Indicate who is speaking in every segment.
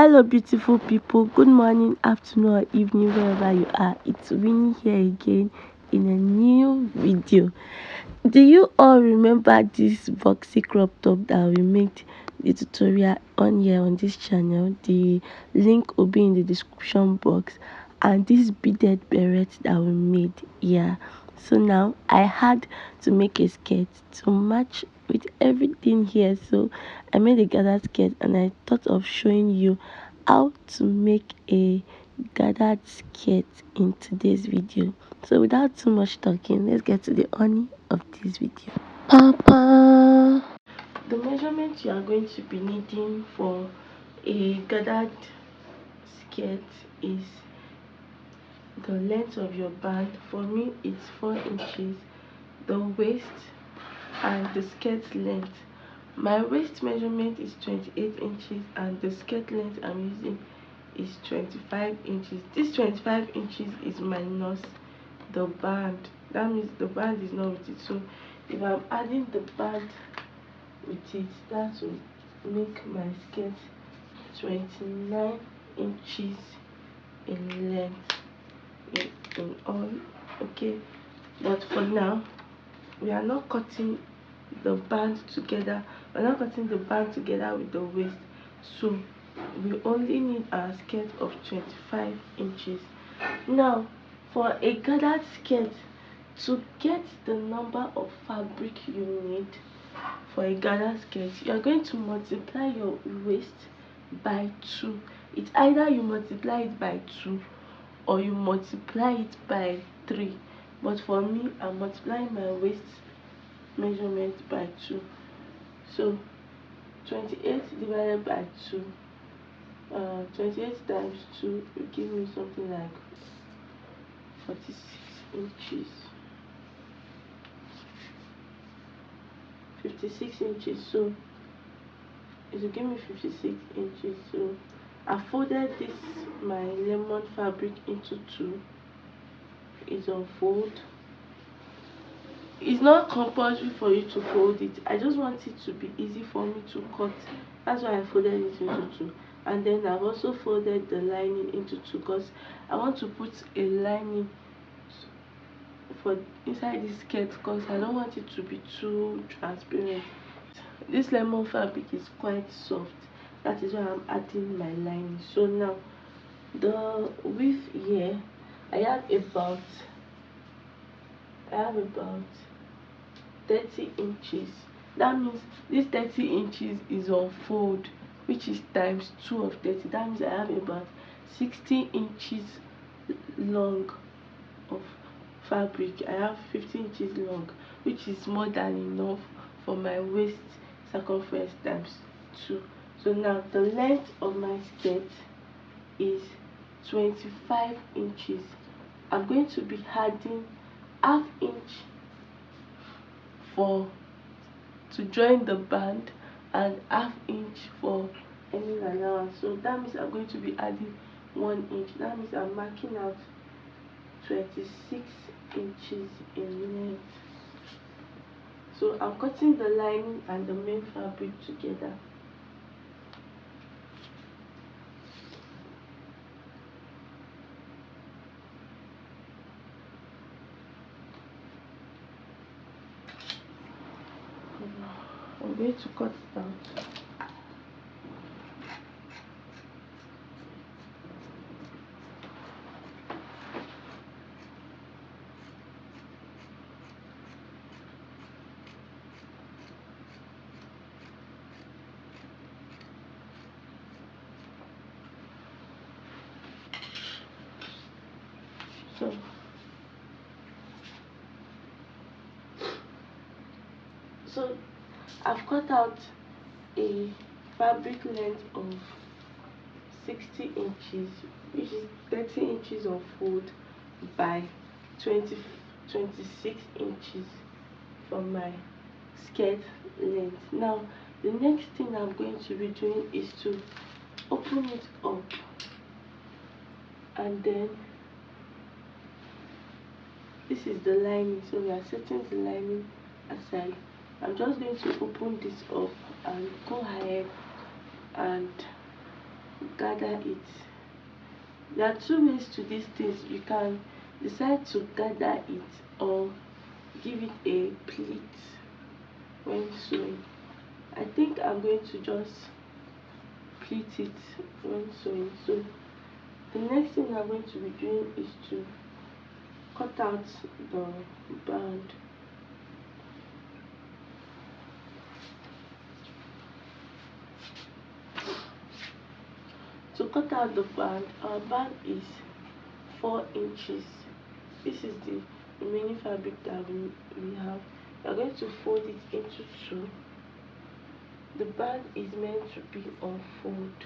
Speaker 1: Hello beautiful people, good morning, afternoon or evening wherever you are. It's Winnie here again in a new video. Do you all remember this boxy crop top that we made the tutorial on here on this channel? The link will be in the description box. And this beaded beret that we made here. So now I had to make a skirt to match with everything here. So I made a gathered skirt and I thought of showing you how to make a gathered skirt in today's video. So without too much talking, let's get to the honey of this video. The measurement you are going to be needing for a gathered skirt is the length of your band. For me it's 4 inches, the waist and the skirt length. My waist measurement is 28 inches and the skirt length I'm using is 25 inches. This 25 inches is minus the band. That means the band is not with it. So if I'm adding the band with it, that will make my skirt 29 inches in length in all. Okay, but for now we are not cutting the band together. We're not cutting the band together with the waist, so we only need our skirt of 25 inches. Now for a gathered skirt, to get the number of fabric you need for a gathered skirt, you are going to multiply your waist by 2. It's either you multiply it by 2 or you multiply it by 3, but for me I'm multiplying my waist measurement by 2. So 28 divided by 2, 28 times 2 will give me something like 46 inches, 56 inches. So it will give me 56 inches. So I folded this my lemon fabric into 2. It's on fold. It's not compulsory for you to fold it. I just want it to be easy for me to cut. That's why I folded it into 2. And then I've also folded the lining into 2 because I want to put a lining for inside this skirt because I don't want it to be too transparent. This lemon fabric is quite soft. That is why I'm adding my lining. So now the width here, I have about 30 inches. That means this 30 inches is on fold, which is times 2 of 30. That means I have about 60 inches long of fabric. I have 50 inches long, which is more than enough for my waist circumference times 2. So now the length of my skirt is 25 inches. I'm going to be adding ½ inch to join the band and ½ inch for any allowance. So that means I'm going to be adding 1 inch. That means I'm marking out 26 inches in length. So I'm cutting the lining and the main fabric together. I'm going to cut it out. So I've cut out a fabric length of 60 inches, which is 30 inches of fold by 26 inches from my skirt length. Now the next thing I'm going to be doing is to open it up, and then this is the lining, so we are setting the lining aside. I'm just going to open this up and go ahead and gather it. There are two ways to these things. You can decide to gather it or give it a pleat when sewing. I think I'm going to just pleat it when sewing. So the next thing I'm going to be doing is to cut out the band. To cut out the band, our band is 4 inches. This is the remaining fabric that we have. We are going to fold it into two. The band is meant to be on fold.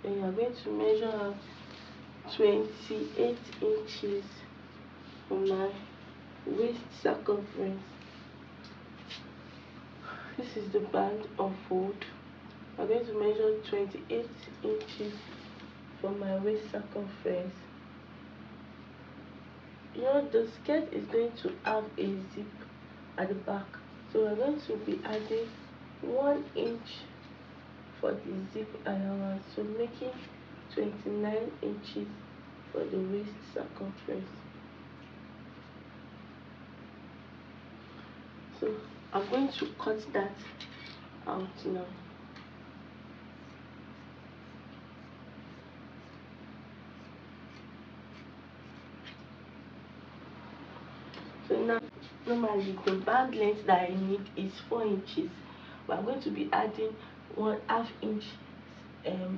Speaker 1: And you are going to measure out 28 inches from my waist circumference. This is the band on fold. I'm going to measure 28 inches from my waist circumference. You know, the skirt is going to have a zip at the back, so we're going to be adding 1 inch for the zip allowance, so making 29 inches for the waist circumference. So I'm going to cut that out now. So now, normally the band length that I need is 4 inches, but I'm going to be adding 1/2 inch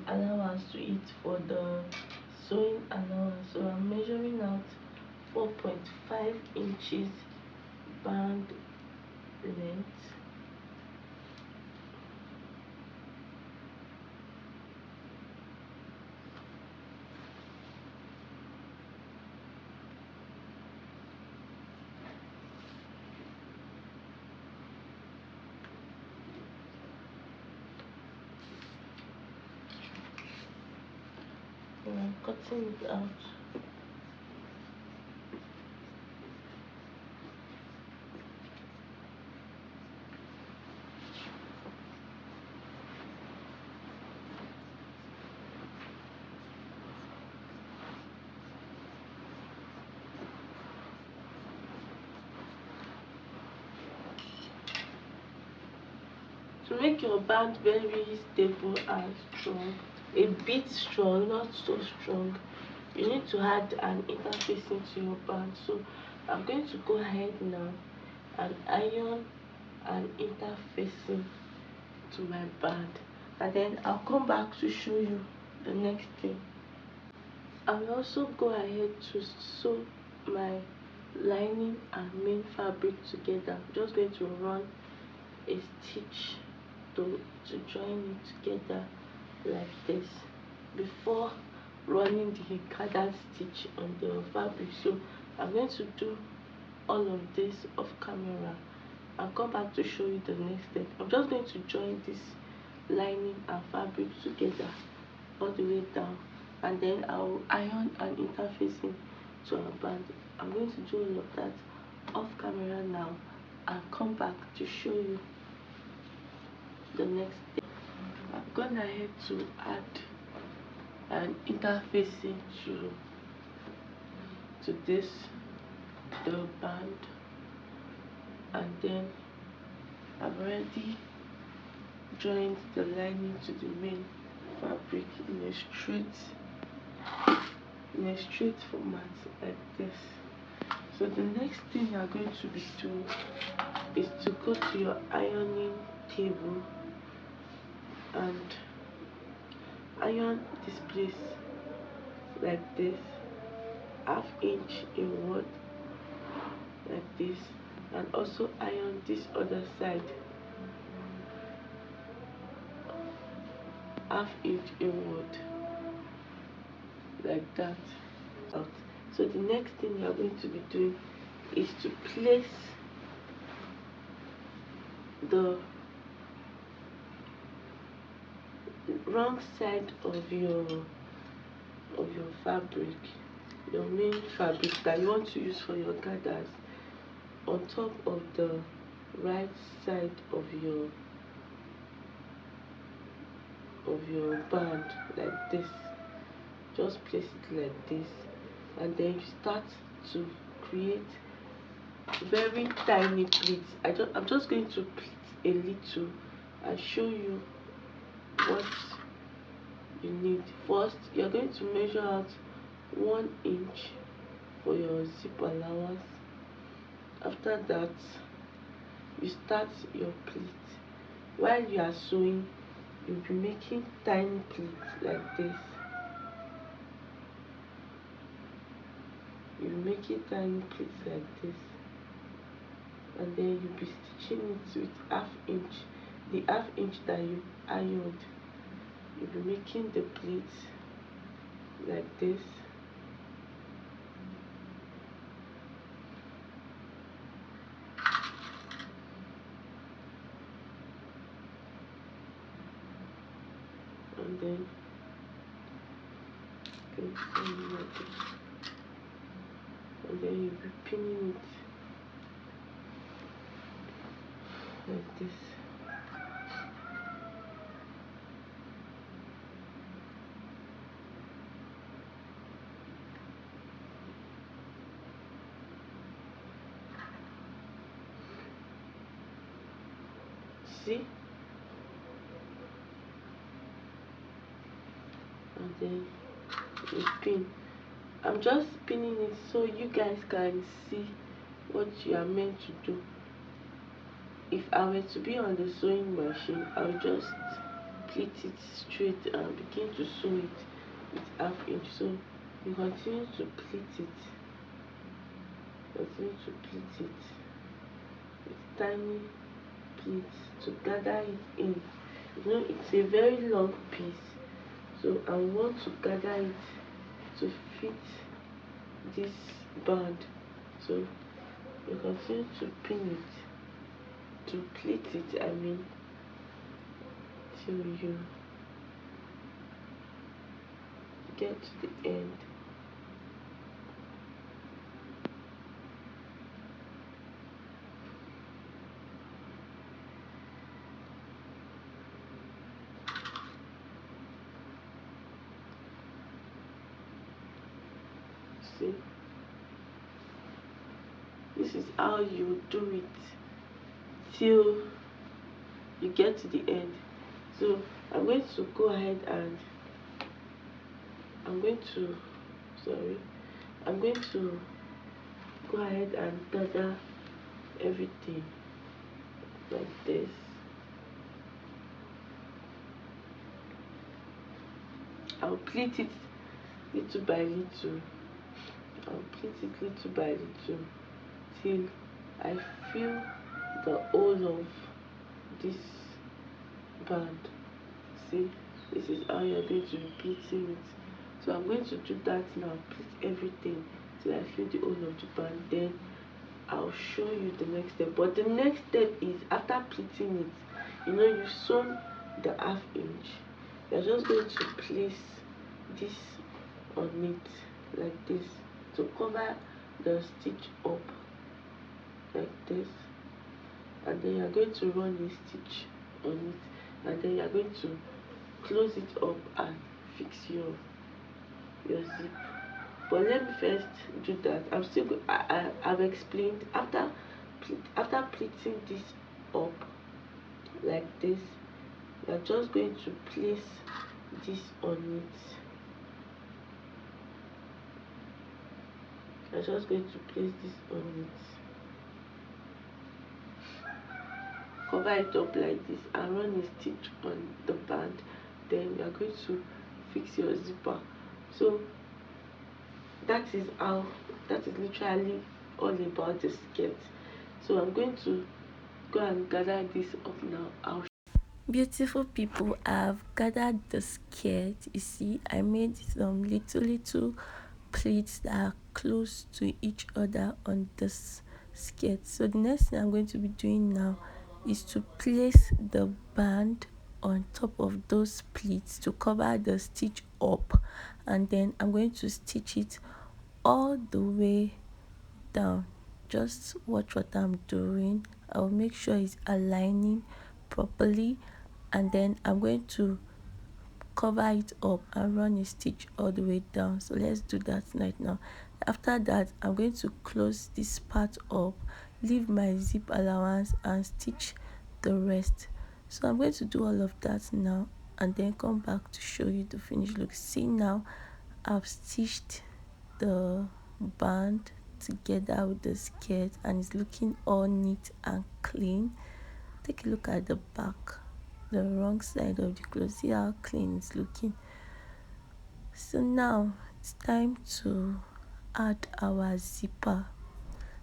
Speaker 1: allowance to it for the sewing allowance. So I'm measuring out 4.5 inches band length. And I'm cutting it out. To make your band very stable and strong, a bit strong, not so strong, you need to add an interfacing to your band. So I'm going to go ahead now and iron an interfacing to my band, and then I'll come back to show you the next thing. I'll also go ahead to sew my lining and main fabric together. I'm just going to run a stitch to join it together like this before running the gathered stitch on the fabric. So I'm going to do all of this off camera. I'll come back to show you the next step. I'm just going to join this lining and fabric together all the way down, and then I'll iron and interfacing to our band. I'm going to do all of that off camera now and come back to show you the next step. I've gone ahead to add an interfacing to this the band, and then I've already joined the lining to the main fabric in a straight format like this. So the next thing you're going to be doing is to go to your ironing table and iron this place like this, 1/2 inch inward like this, and also iron this other side 1/2 inch inward like that out. So the next thing you are going to be doing is to place the wrong side of your fabric, your main fabric that you want to use for your gathers, on top of the right side of your band, like this. Just place it like this, and then you start to create very tiny pleats. I'm just going to pleat a little and show you what you need. First, you're going to measure out 1 inch for your zip allowance. After that, you start your pleat. While you are sewing, you'll be making tiny pleats like this. You make it tiny pleats like this, and then you'll be stitching it with 1/2 inch, the 1/2 inch that you ironed. You'll be making the pleats like this, and then like this, and then you'll be pinning it like this. See? And then you pin. I'm just pinning it so you guys can see what you are meant to do. If I were to be on the sewing machine, I would just pleat it straight and begin to sew it with 1/2 inch. So you continue to pleat it, with tiny pleats to gather it in. You know, it's a very long piece, so I want to gather it to fit this band. So you continue to pin it, to pleat it, I mean, till you get to the end. See, this is how you do it till you get to the end. So I'm going to go ahead and I'm going to go ahead and gather everything like this. I'll pleat it little by little. Till I feel the whole of this band. See, this is how you're going to be pleating it. So I'm going to do that now. Pleat everything till I feel the whole of the band. Then I'll show you the next step. But the next step is, after pleating it, you know, you've sewn the 1/2 inch. You're just going to place this on it like this to cover the stitch up like this, and then you're going to run a stitch on it, and then you're going to close it up and fix your zip. But let me first do that. I'm still I've explained, after pleating this up like this, you're just going to place this on it. You're just going to place this on it, cover it up like this, and run a stitch on the band. Then you're going to fix your zipper. So that is literally all about the skirt. So I'm going to go and gather this up now. Beautiful people, I've gathered the skirt. You see, I made some little pleats that are close to each other on this skirt. So the next thing I'm going to be doing now is to place the band on top of those pleats to cover the stitch up, and then I'm going to stitch it all the way down. Just watch what I'm doing. I'll make sure it's aligning properly, and then I'm going to cover it up and run a stitch all the way down. So let's do that right now. After that, I'm going to close this part up, leave my zip allowance and stitch the rest. So I'm going to do all of that now and then come back to show you the finished look. See, now I've stitched the band together with the skirt and it's looking all neat and clean. Take a look at the back, the wrong side of the clothes. See how clean it's looking. So now it's time to add our zipper.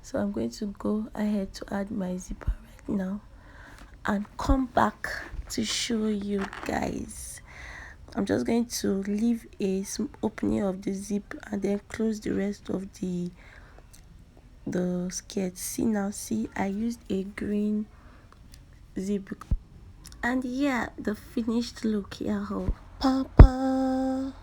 Speaker 1: So I'm going to go ahead to add my zipper right now and come back to show you guys. I'm just going to leave a opening of the zip and then close the rest of the skirt. See now, see, I used a green zip, and yeah, the finished look here. Papa.